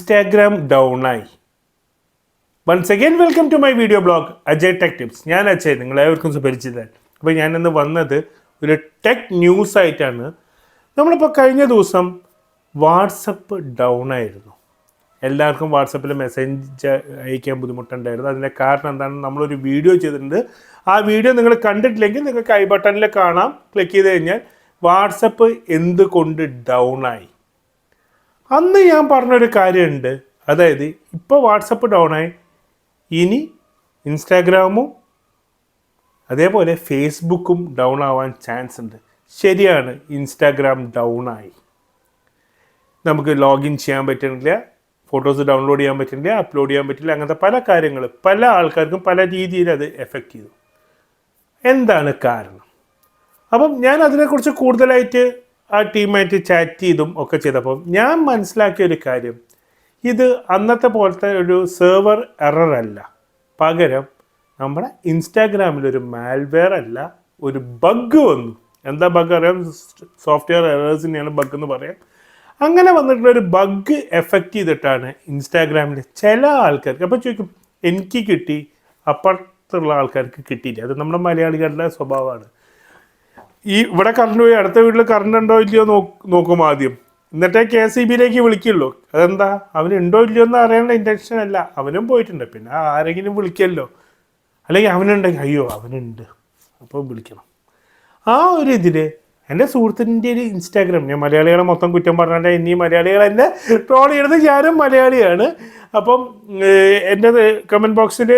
Instagram down ആയി. Once again welcome to my video blog Ajaytechtips. ഞാൻ അജയ്, നിങ്ങളെല്ലാവർക്കും സുപരിചിതൻ. അപ്പോൾ ഞാൻ ഇന്ന് വന്നത് ഒരു ടെക് ന്യൂസ് ആയിട്ടാണ്. നമ്മളിപ്പോൾ കഴിഞ്ഞ ദിവസം വാട്സപ്പ് ഡൗൺ ആയിരുന്നു. എല്ലാവർക്കും വാട്സപ്പിൽ മെസ്സേജ് അയക്കാൻ ബുദ്ധിമുട്ടുണ്ടായിരുന്നു. അതിൻ്റെ കാരണം എന്താണെന്ന് നമ്മളൊരു വീഡിയോ ചെയ്തിട്ടുണ്ട്. ആ വീഡിയോ നിങ്ങൾ കണ്ടിട്ടില്ലെങ്കിൽ നിങ്ങൾക്ക് ഐ ബട്ടണിൽ കാണാം. ക്ലിക്ക് ചെയ്ത് കഴിഞ്ഞാൽ വാട്സപ്പ് എന്തുകൊണ്ട് ഡൗൺ ആയി. അന്ന് ഞാൻ പറഞ്ഞൊരു കാര്യമുണ്ട്. അതായത് ഇപ്പോൾ വാട്സപ്പ് ഡൗൺ ആയി, ഇനി ഇൻസ്റ്റാഗ്രാമും അതേപോലെ ഫേസ്ബുക്കും ഡൗൺ ആവാൻ ചാൻസ് ഉണ്ട്. ശരിയാണ്, ഇൻസ്റ്റാഗ്രാം ഡൗൺ ആയി. നമുക്ക് ലോഗിൻ ചെയ്യാൻ പറ്റുന്നില്ല, ഫോട്ടോസ് ഡൗൺലോഡ് ചെയ്യാൻ പറ്റുന്നില്ല, അപ്ലോഡ് ചെയ്യാൻ പറ്റില്ല. അങ്ങനത്തെ പല കാര്യങ്ങൾ പല ആൾക്കാർക്കും പല രീതിയിൽ അത് എഫക്റ്റ് ചെയ്തു. എന്താണ് കാരണം? അപ്പം ഞാൻ അതിനെക്കുറിച്ച് കൂടുതലായിട്ട് ആ ടീമായിട്ട് ചാറ്റ് ചെയ്തും ഒക്കെ ചെയ്തപ്പോൾ ഞാൻ മനസ്സിലാക്കിയ ഒരു കാര്യം, ഇത് അന്നത്തെ പോലത്തെ ഒരു സെർവർ എറർ അല്ല. പകരം നമ്മുടെ ഇൻസ്റ്റാഗ്രാമിലൊരു മാൽവെയർ അല്ല, ഒരു ബഗ് വന്നു. എന്താ ബഗ് അറിയാം? സോഫ്റ്റ്വെയർ എറേഴ്സിനെയാണ് ബഗ് എന്ന് പറയാം. അങ്ങനെ വന്നിട്ടുള്ള ഒരു ബഗ് എഫക്റ്റ് ചെയ്തിട്ടാണ് ഇൻസ്റ്റാഗ്രാമിൽ ചില ആൾക്കാർക്ക്. അപ്പോൾ ചോദിക്കും, എനിക്ക് കിട്ടി, അപ്പുറത്തുള്ള ആൾക്കാർക്ക് കിട്ടിയില്ല. അത് നമ്മുടെ മലയാളികളുടെ സ്വഭാവമാണ്. ഇവിടെ കറണ്ട് പോയി അടുത്ത വീട്ടിൽ കറണ്ട് ഉണ്ടോ ഇല്ലയോ നോക്കും ആദ്യം, എന്നിട്ടേ KCBയിലേക്ക് വിളിക്കുള്ളൂ. അതെന്താ? അവനുണ്ടോ ഇല്ലയോ എന്ന് അറിയാനുള്ള ഇൻറ്റൻഷൻ അല്ല, അവനും പോയിട്ടുണ്ട്. പിന്നെ ആരെങ്കിലും വിളിക്കല്ലോ, അല്ലെങ്കിൽ അവനുണ്ടെങ്കിൽ അയ്യോ അവനുണ്ട് അപ്പോൾ വിളിക്കണം. ആ ഒരു ഇതിൽ എൻ്റെ സുഹൃത്തിൻ്റെ ഒരു ഇൻസ്റ്റാഗ്രാം, ഞാൻ മലയാളികളെ മൊത്തം കുറ്റം പറഞ്ഞാൽ ഇനി മലയാളികളെന്നെ ട്രോൾ ചെയ്യണത്, ഞാനും മലയാളിയാണ്. അപ്പം എൻ്റെ കമൻറ്റ് ബോക്സിൽ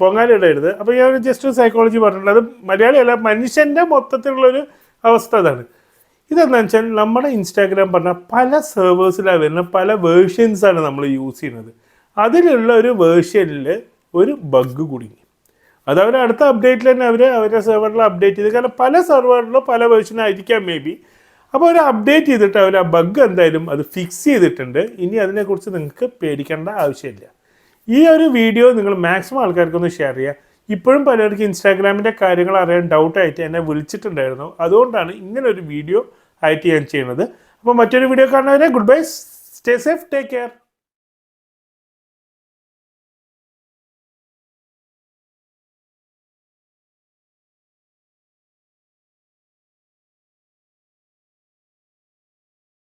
പൊങ്ങാലിടരുത്. അപ്പോൾ ഞാൻ ജസ്റ്റ് സൈക്കോളജി പറഞ്ഞിട്ടുള്ളത്, മലയാളിയല്ല, മനുഷ്യൻ്റെ മൊത്തത്തിലുള്ളൊരു അവസ്ഥ അതാണ്. ഇതെന്താണെന്ന് വെച്ചാൽ നമ്മുടെ ഇൻസ്റ്റാഗ്രാം പറഞ്ഞാൽ പല സെർവേഴ്സിലാണ് വരുന്ന, പല വേർഷൻസാണ് നമ്മൾ യൂസ് ചെയ്യുന്നത്. അതിലുള്ള ഒരു വേർഷനിൽ ഒരു ബഗ് കുടുങ്ങി. അത് അവർ അടുത്ത അപ്ഡേറ്റിൽ തന്നെ അവരുടെ സെർവറിൽ അപ്ഡേറ്റ് ചെയ്ത്, കാരണം പല സെർവറിലും പല വേർഷനായിരിക്കാം മേ ബി. അപ്പോൾ അവർ അപ്ഡേറ്റ് ചെയ്തിട്ട് അവർ ആ ബഗ് എന്തായാലും അത് ഫിക്സ് ചെയ്തിട്ടുണ്ട്. ഇനി അതിനെക്കുറിച്ച് നിങ്ങൾക്ക് പേടിക്കേണ്ട ആവശ്യമില്ല. ഈ ഒരു വീഡിയോ നിങ്ങൾ മാക്സിമം ആൾക്കാർക്കൊന്ന് ഷെയർ ചെയ്യുക. ഇപ്പോഴും പലർക്കും ഇൻസ്റ്റാഗ്രാമിൻ്റെ കാര്യങ്ങൾ അറിയാൻ ഡൗട്ടായിട്ട് എന്നെ വിളിച്ചിട്ടുണ്ടായിരുന്നു. അതുകൊണ്ടാണ് ഇങ്ങനൊരു വീഡിയോ ആയിട്ട് ഞാൻ ചെയ്യുന്നത്. അപ്പോൾ മറ്റൊരു വീഡിയോ കാണുന്നവരെ good bye, stay safe, take care.